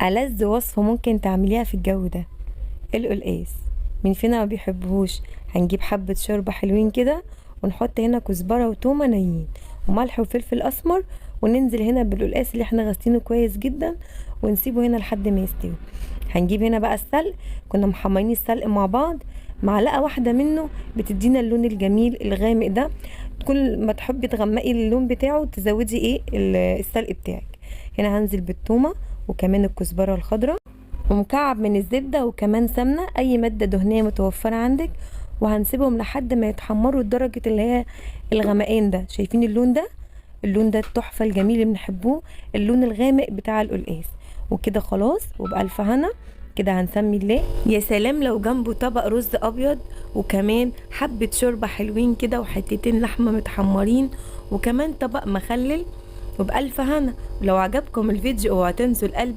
ألذ وصفة ممكن تعمليها في الجو ده القلقاس. مين فينا ما بيحبهوش؟ هنجيب حبة شوربة حلوين كده، ونحط هنا كزبرة وتومة نيين وملح وفلفل اسمر، وننزل هنا بالقلقاس اللي احنا غاسلينه كويس جدا، ونسيبه هنا لحد ما يستوي. هنجيب هنا بقى السلق، كنا محمرين السلق مع بعض، معلقة واحدة منه بتدينا اللون الجميل الغامق ده. كل ما تحبي تغمقي اللون بتاعه تزودي السلق بتاعك. هنا هنزل بالتومة وكمان الكزبرة الخضراء ومكعب من الزبدة وكمان سمنة، اي مادة دهنية متوفرة عندك، وهنسيبهم لحد ما يتحمروا لدرجة اللي هي الغمقان ده. شايفين اللون ده؟ اللون ده التحفة الجميل اللي بنحبوه، اللون الغامق بتاع القلقاس. وكده خلاص وبألف هنا. كده هنسمي الله. يا سلام لو جنبه طبق رز ابيض وكمان حبة شوربة حلوين كده وحتتين لحمة متحمرين وكمان طبق مخلل، وبألف هنا. ولو عجبكم الفيديو اوعوا تنسوا القلب